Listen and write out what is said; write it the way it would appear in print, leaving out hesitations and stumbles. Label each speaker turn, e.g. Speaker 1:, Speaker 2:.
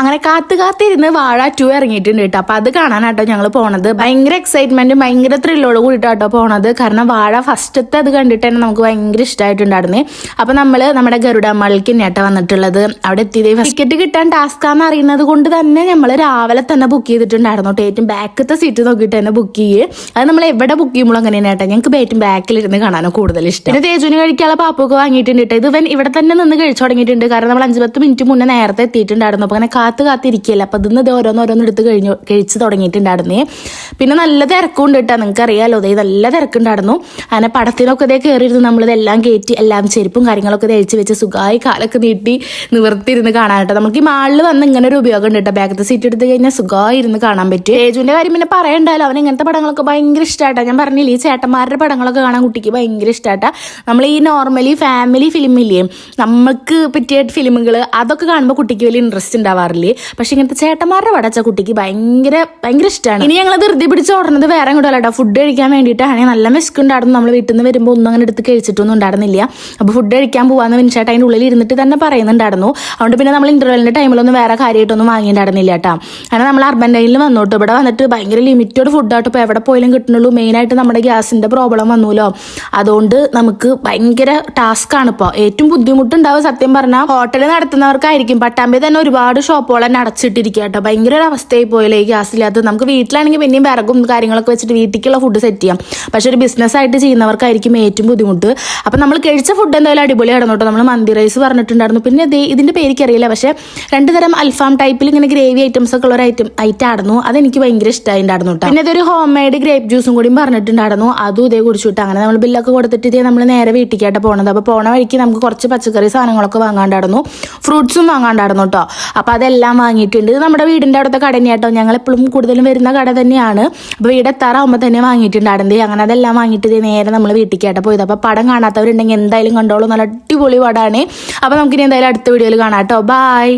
Speaker 1: അങ്ങനെ കാത്തിരുന്ന് വാഴ 2 ഇറങ്ങിയിട്ടുണ്ട് കേട്ടോ. അപ്പൊ അത് കാണാനാട്ടോ ഞങ്ങൾ പോണത്. ഭയങ്കര എക്സൈറ്റ്മെന്റും ഭയങ്കര ത്രില്ലോട് കൂടിയിട്ടാട്ടോ പോണത്. കാരണം വാഴ ഫസ്റ്റത്തെ അത് കണ്ടിട്ട് തന്നെ നമുക്ക് ഭയങ്കര ഇഷ്ടമായിട്ടുണ്ടായിരുന്നേ. അപ്പൊ നമ്മുടെ ഗരുഡമ്മൾക്ക് തന്നെയാട്ടോ വന്നിട്ടുള്ളത്. അവിടെ എത്തിയത് ടിക്കറ്റ് കിട്ടാൻ ടാസ്കാന്ന് അറിയുന്നത് കൊണ്ട് തന്നെ നമ്മൾ രാവിലെ തന്നെ ബുക്ക് ചെയ്തിട്ടുണ്ടായിരുന്നു. ഏറ്റവും ബാക്കത്തെ സീറ്റ് നോക്കിയിട്ട് തന്നെ ബുക്ക് ചെയ്യേ. അത് നമ്മൾ എവിടെ ബുക്ക് ചെയ്യുമ്പോൾ അങ്ങനെ തന്നെ കേട്ടോ. ഞങ്ങൾക്ക് ഏറ്റവും ബാക്കിലിരുന്ന് കാണാനോ കൂടുതൽ ഇഷ്ടം. പിന്നെ തേജുവിന് കഴിക്കാനുള്ള പാപ്പൊക്കെ വാങ്ങിയിട്ടുണ്ട് കേട്ടോ. ഇത് ഇവിടെ തന്നെ നിന്ന് കഴിച്ചു തുടങ്ങിയിട്ടുണ്ട്. കാരണം നമ്മൾ 5-10 മിനിറ്റ് മുന്നേ നേരത്തെ എത്തിയിട്ടുണ്ടായിരുന്നു. അപ്പൊ അങ്ങനെ കാത്തിരിക്കല്ല. അപ്പൊ ഇതിന്ന് ഓരോന്നോരോന്ന് എടുത്ത് കഴിച്ച് തുടങ്ങിയിട്ടുണ്ടായിരുന്നേ. പിന്നെ നല്ല തിരക്കുണ്ട് കേട്ടോ. നിങ്ങൾക്ക് അറിയാലോ, നല്ല തിരക്കുണ്ടായിരുന്നു. അങ്ങനെ പടത്തിനൊക്കെ കയറിയിരുന്ന് നമ്മളിതെല്ലാം കയറ്റി എല്ലാം ചെരുപ്പും കാര്യങ്ങളൊക്കെ തേച്ച് വെച്ച് സുഖമായി കാലൊക്കെ നീട്ടി നിവർത്തിയിരുന്ന് കാണാനായിട്ട്. നമുക്ക് ഈ മാളിൽ വന്ന് ഇങ്ങനെ ഒരു ഉപയോഗം ഉണ്ട് കേട്ടോ. ബാക്കത്തെ സീറ്റ് എടുത്ത് കഴിഞ്ഞാൽ സുഖമായി ഇരുന്ന് കാണാൻ പറ്റും. തേജുവിന്റെ കാര്യം പിന്നെ പറയണ്ടല്ലോ. അവൻ ഇങ്ങനത്തെ പടങ്ങളൊക്കെ ഭയങ്കര ഇഷ്ടമായിട്ടാ. ഞാൻ പറഞ്ഞില്ലേ, ഈ ചേട്ടന്മാരുടെ പടങ്ങളൊക്കെ കാണാൻ കുട്ടിക്ക് ഭയങ്കര ഇഷ്ടമായിട്ടാ. നമ്മൾ ഈ നോർമലി ഫാമിലി ഫിലിമില്ലേ, നമുക്ക് പറ്റിയ ഫിലിമുകൾ, അതൊക്കെ കാണുമ്പോൾ കുട്ടിക്ക് വലിയ ഇൻട്രസ്റ്റ് ഉണ്ടാവാറില്ലേ. പക്ഷെ ഇങ്ങനത്തെ ചേട്ടന്മാരുടെ പടച്ച കുട്ടിക്ക് ഭയങ്കര ഇഷ്ടമാണ്. ഇനി ഞങ്ങൾ ധൃതി പിടിച്ച് ഓടുന്നത് വേറെ കൂടെ അല്ലാട്ടോ, ഫുഡ് കഴിക്കാൻ വേണ്ടിയിട്ടാണ്. നല്ല വിശക്കുണ്ടായിരുന്നു. നമ്മൾ വീട്ടിൽ നിന്ന് വരുമ്പോൾ ഒന്നും അങ്ങനെ എടുത്ത് കഴിച്ചിട്ടൊന്നും ഉണ്ടായിരുന്നില്ല. അപ്പോൾ ഫുഡ് കഴിക്കാൻ പോകാന്ന് വിൻചേട്ടാ അതിൻ്റെ ഉള്ളിൽ ഇരുന്നിട്ട് തന്നെ പറയുന്നുണ്ടായിരുന്നു. അതുകൊണ്ട് പിന്നെ നമ്മൾ ഇന്റർവെല്ലിന്റെ ടൈമിലൊന്നും വേറെ കാര്യമായിട്ടൊന്നും വാങ്ങിയിട്ടുണ്ടായിരുന്നില്ല കേട്ടോ. അങ്ങനെ നമ്മൾ അർബൻ ലൈനിൽ വന്നോട്ട് ഇവിടെ വന്നിട്ട് ഭയങ്കര ലിമിറ്റഡ് ഫുഡായിട്ട് ഇപ്പോൾ എവിടെ പോയാലും കിട്ടുന്നുള്ളൂ. മെയിനായിട്ട് നമ്മുടെ ഗ്യാസിന്റെ പ്രോബ്ലം വന്നൂലോ, അതുകൊണ്ട് നമുക്ക് ഭയങ്കര ടാസ്ക് ആണ് ഇപ്പോൾ. ഏറ്റവും ബുദ്ധിമുട്ടുണ്ടാവും സത്യം പറഞ്ഞാൽ ഹോട്ടൽ നടത്തുന്നവർക്കായിരിക്കും. പട്ടാമ്പി തന്നെ ഒരുപാട് ഷോപ്പുകൾ തന്നെ അടച്ചിട്ടിരിക്കുക കേട്ടോ. ഭയങ്കര ഒരു അവസ്ഥയായി പോയില്ലേ ഈ ഗ്യാസില്ലാത്ത. നമുക്ക് വീട്ടിലാണെങ്കിൽ പിന്നെയും വിറകും കാര്യങ്ങളൊക്കെ വെച്ചിട്ട് വീട്ടിലേക്കുള്ള ഫുഡ് സെറ്റ് ചെയ്യാം. പക്ഷെ ഒരു ബിസിനസ് ആയിട്ട് ചെയ്യുന്നവർക്കായിരിക്കും ഏറ്റവും ബുദ്ധിമുട്ട്. അപ്പം നമ്മൾ കഴിച്ച ഫുഡ് എന്തായാലും അടിപൊളി കിടന്നോട്ടോ. നമ്മൾ മന്തി റൈസ് പറഞ്ഞിട്ടുണ്ടായിരുന്നു. പിന്നെ ഇതിന്റെ പേരിക്കറിയില്ല, പക്ഷെ 2 തരം അൽഫാം ടൈപ്പിൽ ഇങ്ങനെ ഗ്രേവി ഐറ്റംസ് ഒക്കെ ഉള്ള ഒരു ഐറ്റം ആയിരുന്നു. അതെനിക്ക് ഭയങ്കര ഇഷ്ടമായിട്ടുണ്ടായിരുന്നു കേട്ടോ. പിന്നെ ഇതൊരു ഹോം മെയ്ഡ് ഗ്രേപ്പ് ജ്യൂസും കൂടി പറഞ്ഞിട്ടുണ്ടായിരുന്നു. അതും ഇതേ കുടിച്ചിട്ട് അങ്ങനെ നമ്മൾ ബില്ലൊക്കെ കൊടുത്തിട്ട് നമ്മൾ നേരെ വീട്ടിലേക്കായിട്ട് പോകണത്. അപ്പോൾ പോണ വഴിക്ക് നമുക്ക് കുറച്ച് പച്ചക്കറി സാധനങ്ങളൊക്കെ വാങ്ങാണ്ടായിരുന്നു, ഫ്രൂട്ട്സും വാങ്ങാണ്ടായിരുന്നു കേട്ടോ. അപ്പോൾ അതെല്ലാം വാങ്ങിയിട്ടുണ്ട്. ഇത് നമ്മുടെ വീടിൻ്റെ അവിടുത്തെ കട തന്നെയാട്ടോ. ഞങ്ങൾ എപ്പോഴും കൂടുതലും വരുന്ന കട തന്നെയാണ്. അപ്പോൾ വീട് എത്താറാകുമ്പോൾ തന്നെ വാങ്ങിയിട്ടുണ്ടായിരുന്നത്. അങ്ങനെ അതെല്ലാം വാങ്ങിയിട്ട് നേരെ നമ്മൾ വീട്ടിലേക്കായിട്ട് പോയത്. അപ്പോൾ പടം കാണാത്തവരുണ്ടെങ്കിൽ എന്തായാലും കണ്ടോളൂ. നല്ല അടിപൊളി പടമാണ്. അപ്പോൾ നമുക്കിനി എന്തായാലും അടുത്ത വീഡിയോയിൽ കാണാം കേട്ടോ. ബൈ.